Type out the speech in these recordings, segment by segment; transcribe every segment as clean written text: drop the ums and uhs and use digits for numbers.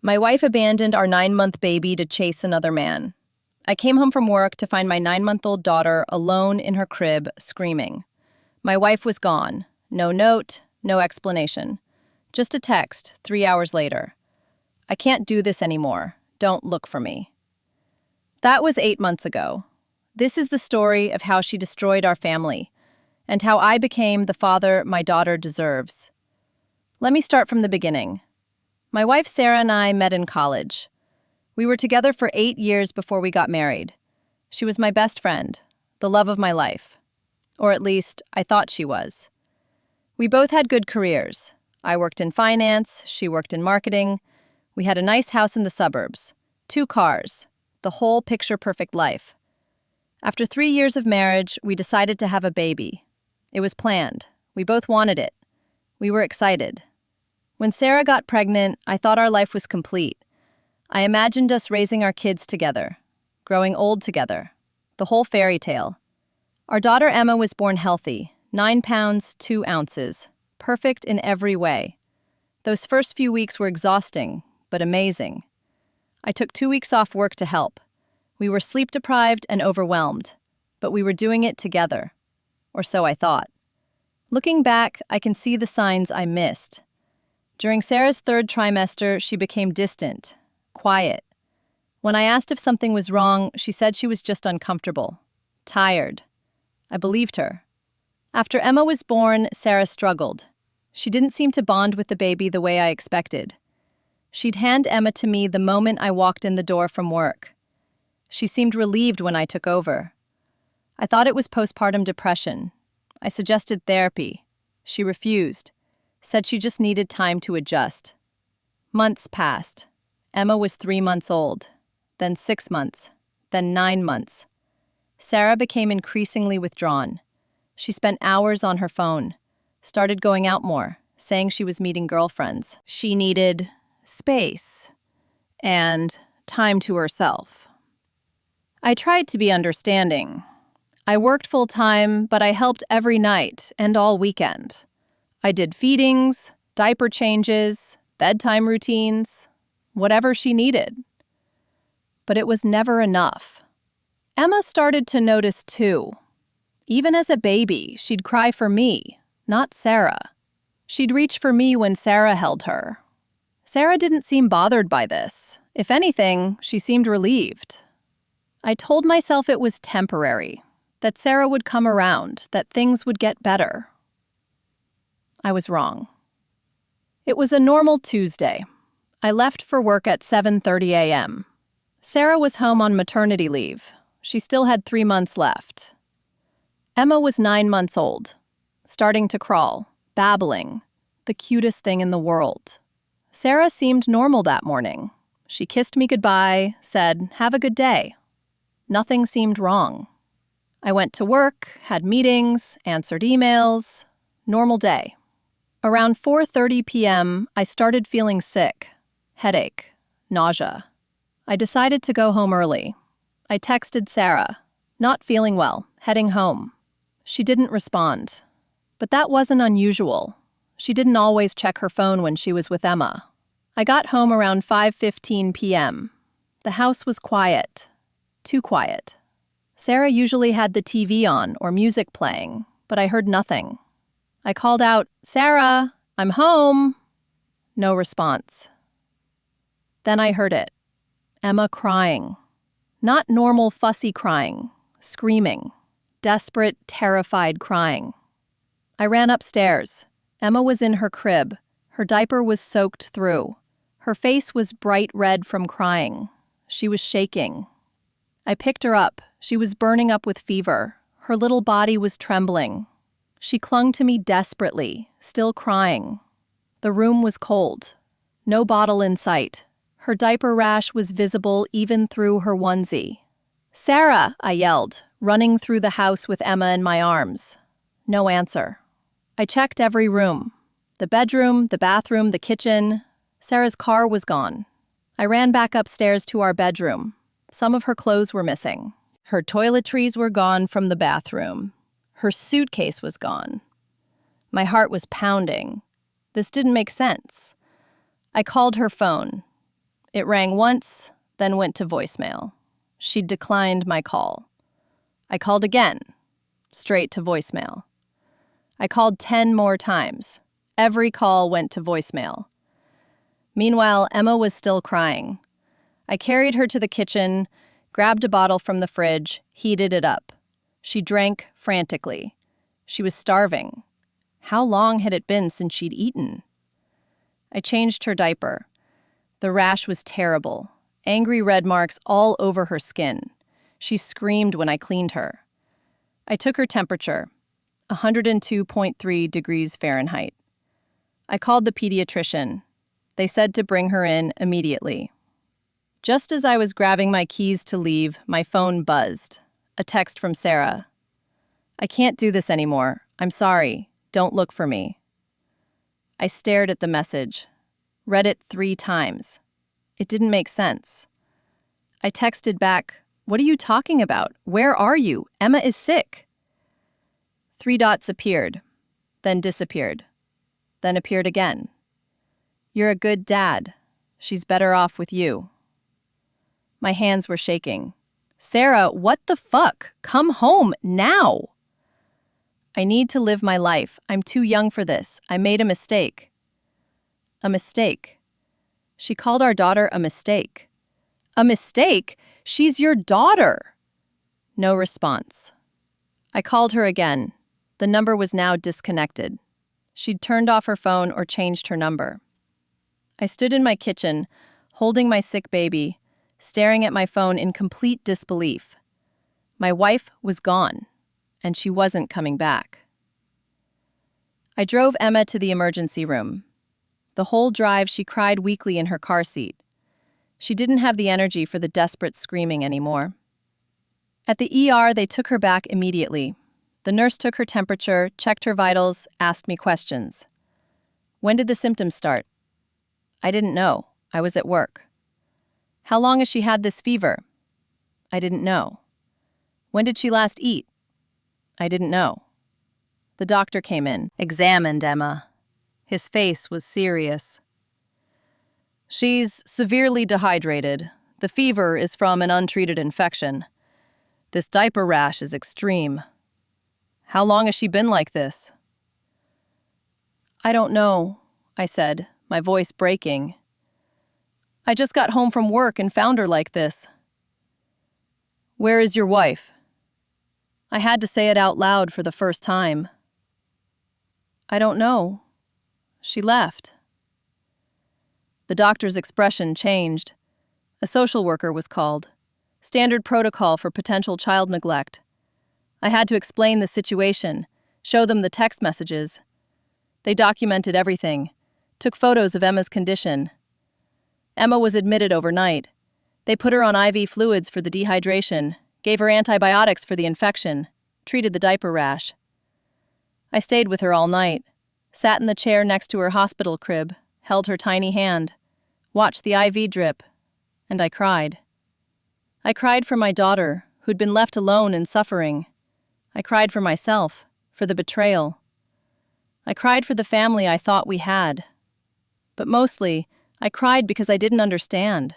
My wife abandoned our 9-month baby to chase another man. I came home from work to find my 9-month-old daughter alone in her crib, screaming. My wife was gone. No note, no explanation. Just a text 3 hours later. I can't do this anymore. Don't look for me. That was 8 months ago. This is the story of how she destroyed our family, and how I became the father my daughter deserves. Let me start from the beginning. My wife Sarah and I met in college. We were together for 8 years before we got married. She was my best friend, the love of my life. Or at least, I thought she was. We both had good careers. I worked in finance, she worked in marketing. We had a nice house in the suburbs, 2 cars, the whole picture-perfect life. After 3 years of marriage, we decided to have a baby. It was planned. We both wanted it. We were excited. When Sarah got pregnant, I thought our life was complete. I imagined us raising our kids together, growing old together, the whole fairy tale. Our daughter Emma was born healthy, 9 pounds, 2 ounces, perfect in every way. Those first few weeks were exhausting, but amazing. I took 2 weeks off work to help. We were sleep-deprived and overwhelmed, but we were doing it together. Or so I thought. Looking back, I can see the signs I missed. During Sarah's 3rd trimester, she became distant, quiet. When I asked if something was wrong, she said she was just uncomfortable, tired. I believed her. After Emma was born, Sarah struggled. She didn't seem to bond with the baby the way I expected. She'd hand Emma to me the moment I walked in the door from work. She seemed relieved when I took over. I thought it was postpartum depression. I suggested therapy. She refused, said she just needed time to adjust. Months passed. Emma was 3 months old, then 6 months, then 9 months. Sarah became increasingly withdrawn. She spent hours on her phone, started going out more, saying she was meeting girlfriends. She needed space and time to herself. I tried to be understanding. I worked full-time, but I helped every night and all weekend. I did feedings, diaper changes, bedtime routines, whatever she needed. But it was never enough. Emma started to notice too. Even as a baby, she'd cry for me, not Sarah. She'd reach for me when Sarah held her. Sarah didn't seem bothered by this. If anything, she seemed relieved. I told myself it was temporary, that Sarah would come around, that things would get better. I was wrong. It was a normal Tuesday. I left for work at 7:30 a.m. Sarah was home on maternity leave. She still had 3 months left. Emma was 9 months old, starting to crawl, babbling, the cutest thing in the world. Sarah seemed normal that morning. She kissed me goodbye, said, "Have a good day." Nothing seemed wrong. I went to work, had meetings, answered emails. Normal day. Around 4:30 p.m., I started feeling sick, headache, nausea. I decided to go home early. I texted Sarah, "Not feeling well, heading home." She didn't respond. But that wasn't unusual. She didn't always check her phone when she was with Emma. I got home around 5:15 p.m. The house was quiet. Too quiet. Sarah usually had the TV on or music playing, but I heard nothing. I called out, "Sarah, I'm home." No response. Then I heard it. Emma crying. Not normal fussy crying, screaming. Desperate, terrified crying. I ran upstairs. Emma was in her crib. Her diaper was soaked through. Her face was bright red from crying. She was shaking. I picked her up. She was burning up with fever. Her little body was trembling. She clung to me desperately, still crying. The room was cold. No bottle in sight. Her diaper rash was visible even through her onesie. "Sarah," I yelled, running through the house with Emma in my arms. No answer. I checked every room. The bedroom, the bathroom, the kitchen. Sarah's car was gone. I ran back upstairs to our bedroom. Some of her clothes were missing. Her toiletries were gone from the bathroom. Her suitcase was gone. My heart was pounding. This didn't make sense. I called her phone. It rang once, then went to voicemail. She'd declined my call. I called again, straight to voicemail. I called 10 more times. Every call went to voicemail. Meanwhile, Emma was still crying. I carried her to the kitchen, grabbed a bottle from the fridge, heated it up. She drank frantically. She was starving. How long had it been since she'd eaten? I changed her diaper. The rash was terrible. Angry red marks all over her skin. She screamed when I cleaned her. I took her temperature, 102.3 degrees Fahrenheit. I called the pediatrician. They said to bring her in immediately. Just as I was grabbing my keys to leave, my phone buzzed. A text from Sarah. "I can't do this anymore. I'm sorry. Don't look for me." I stared at the message, read it 3 times. It didn't make sense. I texted back, "What are you talking about? Where are you? Emma is sick." 3 dots appeared, then disappeared, then appeared again. "You're a good dad. She's better off with you." My hands were shaking. "Sarah, what the fuck? Come home now." "I need to live my life. I'm too young for this. I made a mistake." A mistake. She called our daughter a mistake. A mistake? She's your daughter. No response. I called her again. The number was now disconnected. She'd turned off her phone or changed her number. I stood in my kitchen, holding my sick baby, staring at my phone in complete disbelief. My wife was gone, and she wasn't coming back. I drove Emma to the emergency room. The whole drive, she cried weakly in her car seat. She didn't have the energy for the desperate screaming anymore. At the ER, they took her back immediately. The nurse took her temperature, checked her vitals, asked me questions. "When did the symptoms start?" I didn't know. I was at work. "How long has she had this fever?" I didn't know. "When did she last eat?" I didn't know. The doctor came in, examined Emma. His face was serious. "She's severely dehydrated. The fever is from an untreated infection. This diaper rash is extreme. How long has she been like this?" "I don't know," I said, my voice breaking. "I just got home from work and found her like this." "Where is your wife?" I had to say it out loud for the first time. "I don't know. She left." The doctor's expression changed. A social worker was called. Standard protocol for potential child neglect. I had to explain the situation, show them the text messages. They documented everything, took photos of Emma's condition. Emma was admitted overnight. They put her on IV fluids for the dehydration, gave her antibiotics for the infection, treated the diaper rash. I stayed with her all night, sat in the chair next to her hospital crib, held her tiny hand, watched the IV drip, and I cried. I cried for my daughter, who'd been left alone and suffering. I cried for myself, for the betrayal. I cried for the family I thought we had. But mostly, I cried because I didn't understand.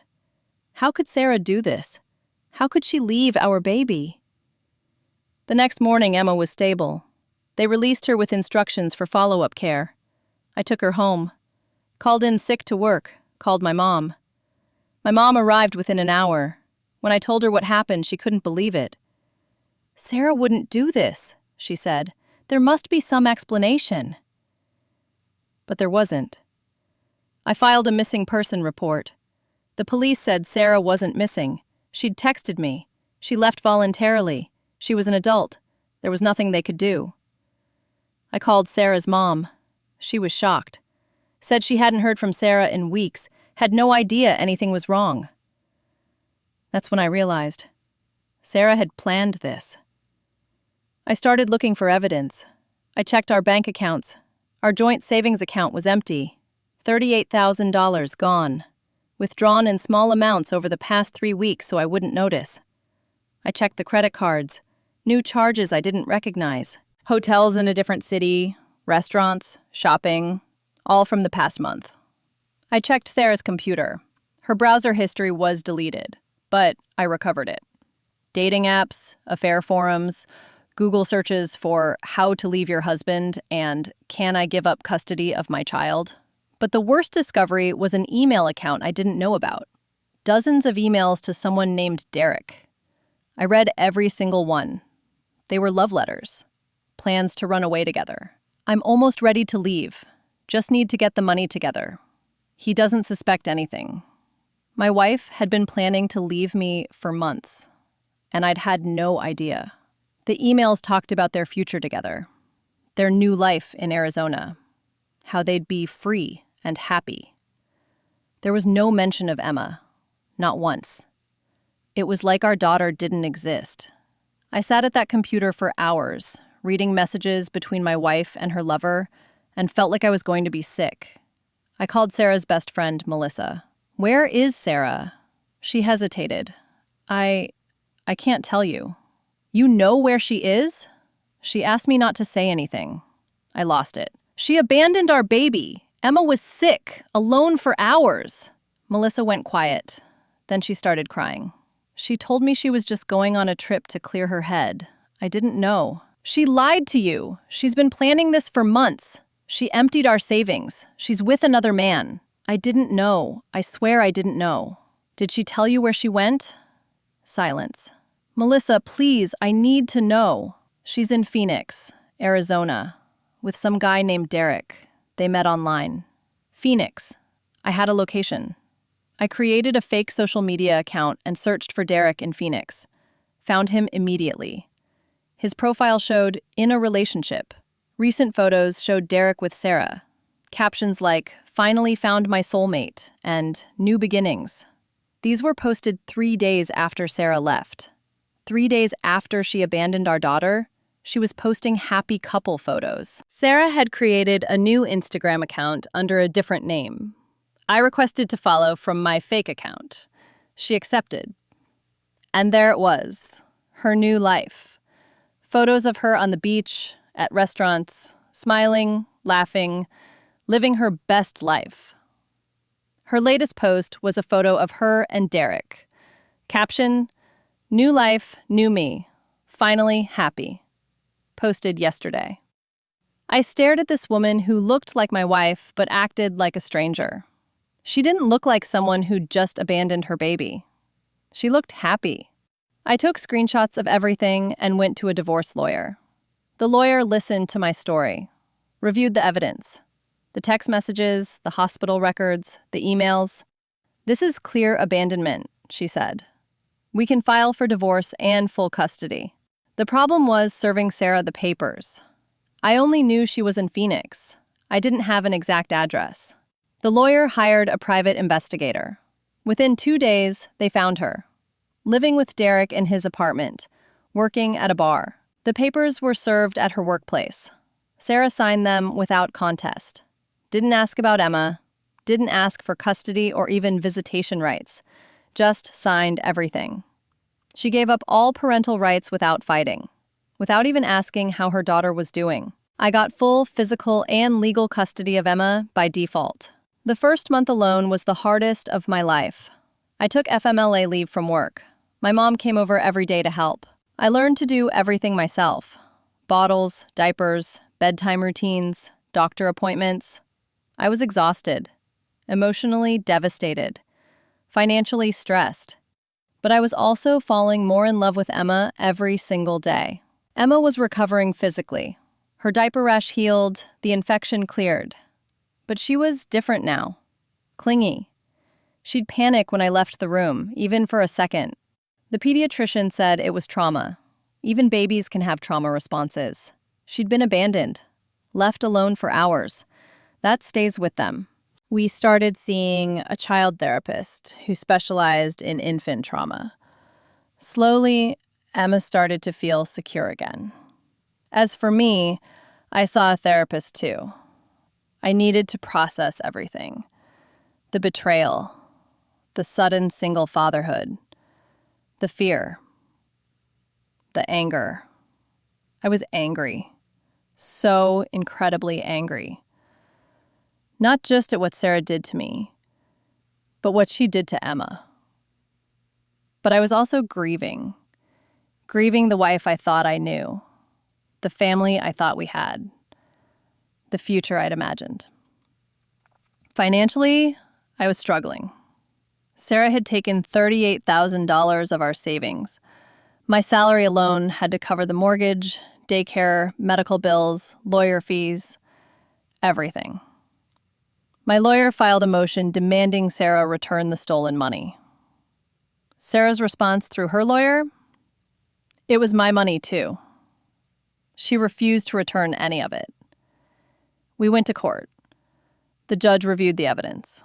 How could Sarah do this? How could she leave our baby? The next morning, Emma was stable. They released her with instructions for follow-up care. I took her home. Called in sick to work, called my mom. My mom arrived within an hour. When I told her what happened, she couldn't believe it. "Sarah wouldn't do this," she said. "There must be some explanation." But there wasn't. I filed a missing person report. The police said Sarah wasn't missing. She'd texted me. She left voluntarily. She was an adult. There was nothing they could do. I called Sarah's mom. She was shocked. Said she hadn't heard from Sarah in weeks, had no idea anything was wrong. That's when I realized Sarah had planned this. I started looking for evidence. I checked our bank accounts. Our joint savings account was empty. $38,000 gone. Withdrawn in small amounts over the past 3 weeks so I wouldn't notice. I checked the credit cards. New charges I didn't recognize. Hotels in a different city, restaurants, shopping, all from the past month. I checked Sarah's computer. Her browser history was deleted, but I recovered it. Dating apps, affair forums, Google searches for how to leave your husband and can I give up custody of my child? But the worst discovery was an email account I didn't know about. Dozens of emails to someone named Derek. I read every single one. They were love letters, plans to run away together. I'm almost ready to leave. Just need to get the money together. He doesn't suspect anything. My wife had been planning to leave me for months, and I'd had no idea. The emails talked about their future together, their new life in Arizona, how they'd be free and happy. There was no mention of Emma, not once. It was like our daughter didn't exist. I sat at that computer for hours, reading messages between my wife and her lover, and felt like I was going to be sick. I called Sarah's best friend, Melissa. "Where is Sarah?" She hesitated. I can't tell you." "You know where she is?" She asked me not to say anything. I lost it. "She abandoned our baby. Emma was sick, alone for hours." Melissa went quiet. Then she started crying. "She told me she was just going on a trip to clear her head. I didn't know." "She lied to you. She's been planning this for months. She emptied our savings. She's with another man." "I didn't know. I swear I didn't know." "Did she tell you where she went?" Silence. "Melissa, please, I need to know." "She's in Phoenix, Arizona, with some guy named Derek. They met online." Phoenix. I had a location. I created a fake social media account and searched for Derek in Phoenix. Found him immediately. His profile showed in a relationship. Recent photos showed Derek with Sarah. Captions like, "Finally found my soulmate," and "New beginnings." These were posted 3 days after Sarah left. 3 days after she abandoned our daughter, she was posting happy couple photos. Sarah had created a new Instagram account under a different name. I requested to follow from my fake account. She accepted. And there it was, her new life. Photos of her on the beach, at restaurants, smiling, laughing, living her best life. Her latest post was a photo of her and Derek. Caption, "New life, new me. Finally happy." Posted yesterday. I stared at this woman who looked like my wife but acted like a stranger. She didn't look like someone who'd just abandoned her baby. She looked happy. I took screenshots of everything and went to a divorce lawyer. The lawyer listened to my story, reviewed the evidence, the text messages, the hospital records, the emails. "This is clear abandonment," she said. "We can file for divorce and full custody." The problem was serving Sarah the papers. I only knew she was in Phoenix. I didn't have an exact address. The lawyer hired a private investigator. Within 2 days, they found her, living with Derek in his apartment, working at a bar. The papers were served at her workplace. Sarah signed them without contest. Didn't ask about Emma, didn't ask for custody or even visitation rights, just signed everything. She gave up all parental rights without fighting, without even asking how her daughter was doing. I got full physical and legal custody of Emma by default. The first month alone was the hardest of my life. I took FMLA leave from work. My mom came over every day to help. I learned to do everything myself. Bottles, diapers, bedtime routines, doctor appointments. I was exhausted, emotionally devastated, financially stressed. But I was also falling more in love with Emma every single day. Emma was recovering physically. Her diaper rash healed, the infection cleared. But she was different now. Clingy. She'd panic when I left the room, even for a second. The pediatrician said it was trauma. Even babies can have trauma responses. She'd been abandoned, left alone for hours. That stays with them. We started seeing a child therapist who specialized in infant trauma. Slowly, Emma started to feel secure again. As for me, I saw a therapist too. I needed to process everything. The betrayal, the sudden single fatherhood, the fear, the anger. I was angry, so incredibly angry. Not just at what Sarah did to me, but what she did to Emma. But I was also grieving the wife I thought I knew, the family I thought we had, the future I'd imagined. Financially, I was struggling. Sarah had taken $38,000 of our savings. My salary alone had to cover the mortgage, daycare, medical bills, lawyer fees, everything. My lawyer filed a motion demanding Sarah return the stolen money. Sarah's response through her lawyer? It was my money too. She refused to return any of it. We went to court. The judge reviewed the evidence.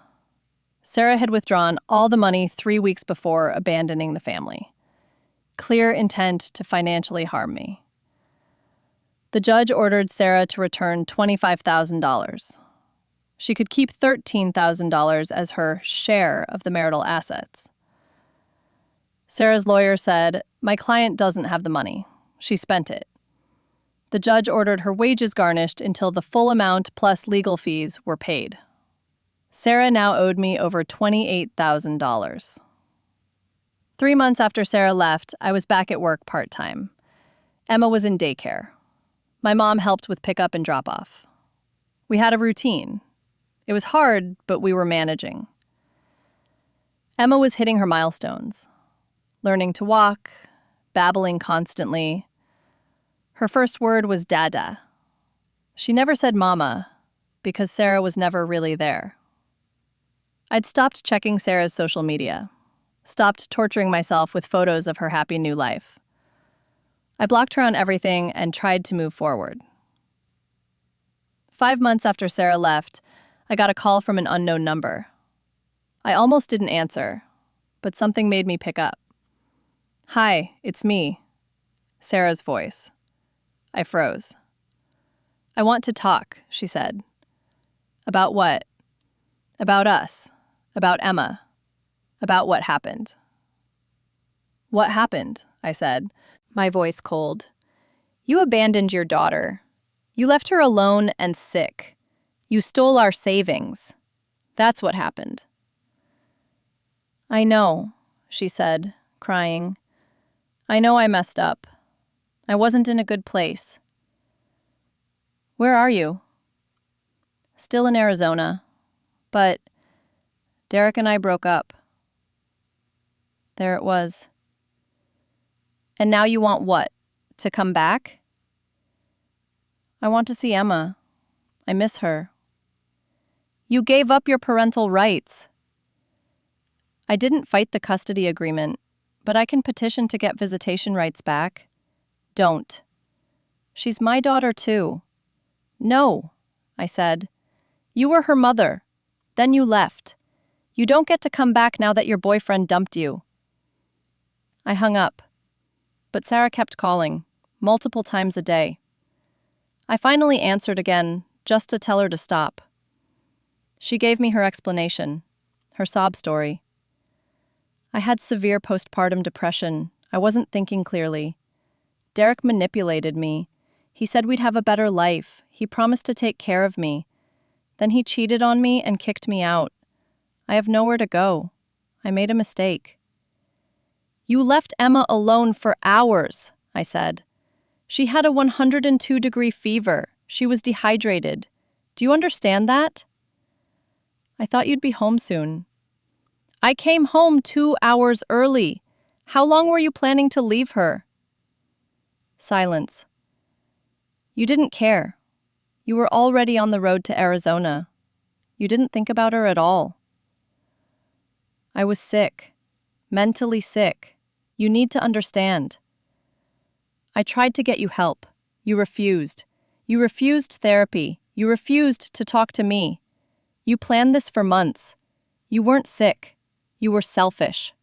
Sarah had withdrawn all the money 3 weeks before abandoning the family. Clear intent to financially harm me. The judge ordered Sarah to return $25,000. She could keep $13,000 as her share of the marital assets. Sarah's lawyer said, "My client doesn't have the money. She spent it." The judge ordered her wages garnished until the full amount plus legal fees were paid. Sarah now owed me over $28,000. 3 months after Sarah left, I was back at work part-time. Emma was in daycare. My mom helped with pickup and drop-off. We had a routine. It was hard, but we were managing. Emma was hitting her milestones, learning to walk, babbling constantly. Her first word was dada. She never said mama, because Sarah was never really there. I'd stopped checking Sarah's social media, stopped torturing myself with photos of her happy new life. I blocked her on everything and tried to move forward. 5 months after Sarah left, I got a call from an unknown number. I almost didn't answer, but something made me pick up. "Hi, it's me." Sarah's voice. I froze. "I want to talk," she said. "About what?" "About us. About Emma. About what happened." "What happened?" I said, my voice cold. "You abandoned your daughter. You left her alone and sick. You stole our savings. That's what happened." "I know," she said, crying. "I know I messed up. I wasn't in a good place." "Where are you?" "Still in Arizona. But Derek and I broke up." There it was. "And now you want what? To come back?" "I want to see Emma. I miss her." "You gave up your parental rights." "I didn't fight the custody agreement, but I can petition to get visitation rights back." "Don't. She's my daughter too." "No," I said. "You were her mother. Then you left. You don't get to come back now that your boyfriend dumped you." I hung up, but Sarah kept calling, multiple times a day. I finally answered again, just to tell her to stop. She gave me her explanation, her sob story. "I had severe postpartum depression. I wasn't thinking clearly. Derek manipulated me. He said we'd have a better life. He promised to take care of me. Then he cheated on me and kicked me out. I have nowhere to go. I made a mistake." "You left Emma alone for hours," I said. "She had a 102-degree fever. She was dehydrated. Do you understand that?" "I thought you'd be home soon." "I came home 2 hours early. How long were you planning to leave her?" Silence. "You didn't care. You were already on the road to Arizona. You didn't think about her at all." "I was sick. Mentally sick. You need to understand." "I tried to get you help. You refused. You refused therapy. You refused to talk to me. You planned this for months. You weren't sick. You were selfish."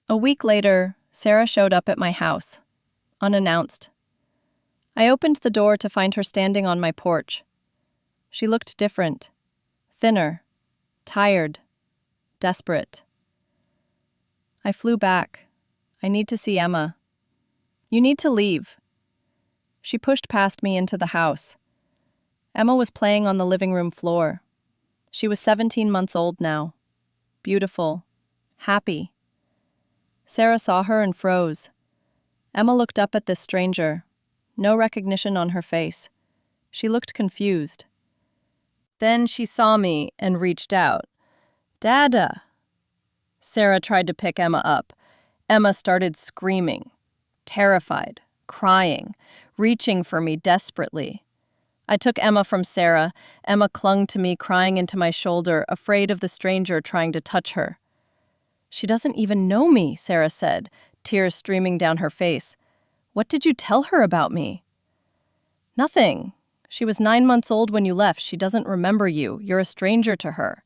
A week later, Sarah showed up at my house, unannounced. I opened the door to find her standing on my porch. She looked different, thinner, tired, desperate. I flew back. "I need to see Emma." "You need to leave." She pushed past me into the house. Emma was playing on the living room floor. She was 17 months old now. beautiful, happy. Sarah saw her and froze. Emma looked up at this stranger. No recognition on her face. She looked confused. Then she saw me and reached out. "Dada!" Sarah tried to pick Emma up. Emma started screaming, terrified, crying, reaching for me desperately. I took Emma from Sarah. Emma clung to me, crying into my shoulder, afraid of the stranger trying to touch her. "She doesn't even know me," Sarah said, tears streaming down her face. "What did you tell her about me?" "Nothing. She was 9 months old when you left. She doesn't remember you. You're a stranger to her."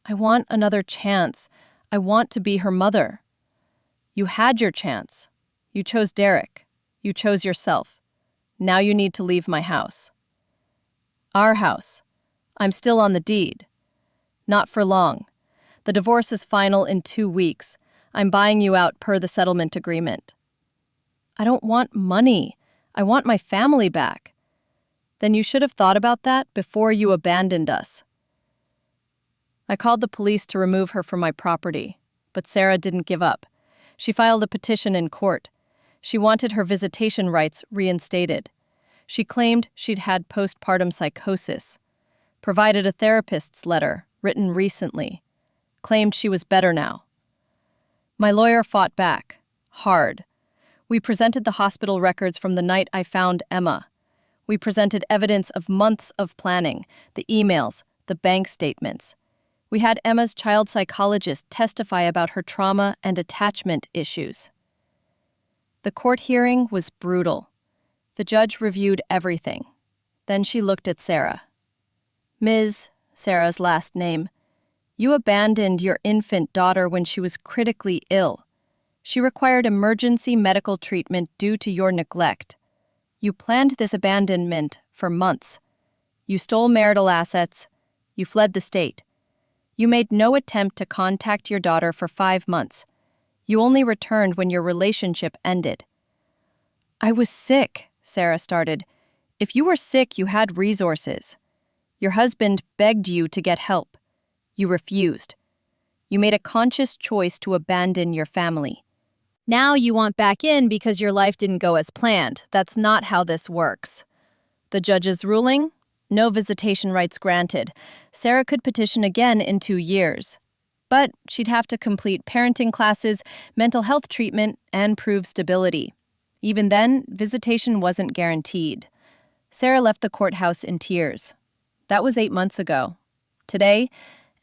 "I want another chance. I want to be her mother." "You had your chance. You chose Derek. You chose yourself. Now you need to leave my house." "Our house. I'm still on the deed." "Not for long. The divorce is final in 2 weeks. I'm buying you out per the settlement agreement." "I don't want money. I want my family back." "Then you should have thought about that before you abandoned us." I called the police to remove her from my property, but Sarah didn't give up. She filed a petition in court. She wanted her visitation rights reinstated. She claimed she'd had postpartum psychosis, provided a therapist's letter written recently, claimed she was better now. My lawyer fought back, hard. We presented the hospital records from the night I found Emma. We presented evidence of months of planning, the emails, the bank statements. We had Emma's child psychologist testify about her trauma and attachment issues. The court hearing was brutal. The judge reviewed everything. Then she looked at Sarah. "Ms. Sarah's last name, you abandoned your infant daughter when she was critically ill. She required emergency medical treatment due to your neglect. You planned this abandonment for months. You stole marital assets. You fled the state. You made no attempt to contact your daughter for 5 months. You only returned when your relationship ended." "I was sick," Sarah started. "If you were sick, you had resources. Your husband begged you to get help. You refused. You made a conscious choice to abandon your family. Now you want back in because your life didn't go as planned. That's not how this works." The judge's ruling? No visitation rights granted. Sarah could petition again in 2 years. But she'd have to complete parenting classes, mental health treatment, and prove stability. Even then, visitation wasn't guaranteed. Sarah left the courthouse in tears. That was 8 months ago. Today,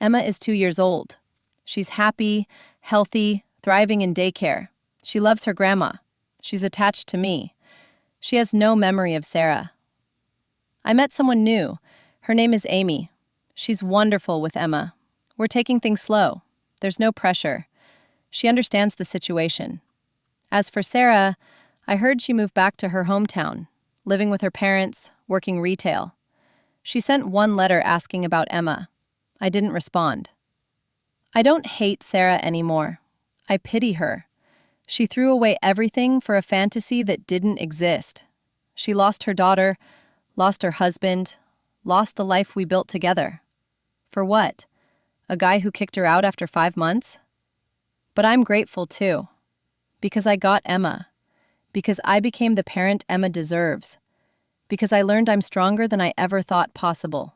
Emma is 2 years old. She's happy, healthy, thriving in daycare. She loves her grandma. She's attached to me. She has no memory of Sarah. I met someone new. Her name is Amy. She's wonderful with Emma. We're taking things slow. There's no pressure. She understands the situation. As for Sarah, I heard she moved back to her hometown, living with her parents, working retail. She sent one letter asking about Emma. I didn't respond. I don't hate Sarah anymore. I pity her. She threw away everything for a fantasy that didn't exist. She lost her daughter, lost her husband, lost the life we built together. For what? A guy who kicked her out after 5 months? But I'm grateful too. Because I got Emma. Because I became the parent Emma deserves. Because I learned I'm stronger than I ever thought possible.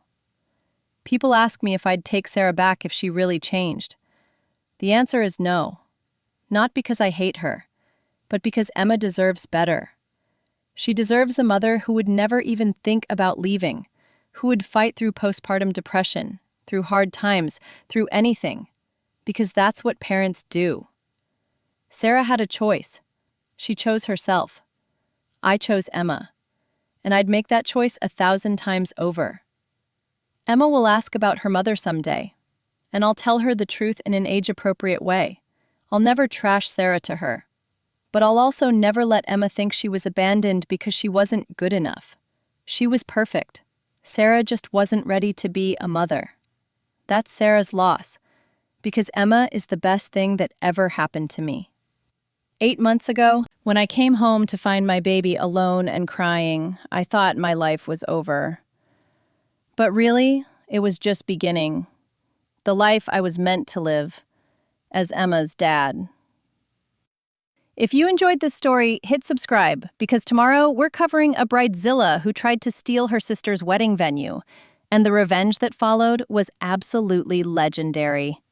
People ask me if I'd take Sarah back if she really changed. The answer is no. Not because I hate her, but because Emma deserves better. She deserves a mother who would never even think about leaving, who would fight through postpartum depression, through hard times, through anything, because that's what parents do. Sarah had a choice. She chose herself. I chose Emma, and I'd make that choice 1,000 times over. Emma will ask about her mother someday, and I'll tell her the truth in an age-appropriate way. I'll never trash Sarah to her. But I'll also never let Emma think she was abandoned because she wasn't good enough. She was perfect. Sarah just wasn't ready to be a mother. That's Sarah's loss, because Emma is the best thing that ever happened to me. 8 months ago, when I came home to find my baby alone and crying, I thought my life was over. But really, it was just beginning. The life I was meant to live as Emma's dad. If you enjoyed this story, hit subscribe, because tomorrow we're covering a bridezilla who tried to steal her sister's wedding venue, and the revenge that followed was absolutely legendary.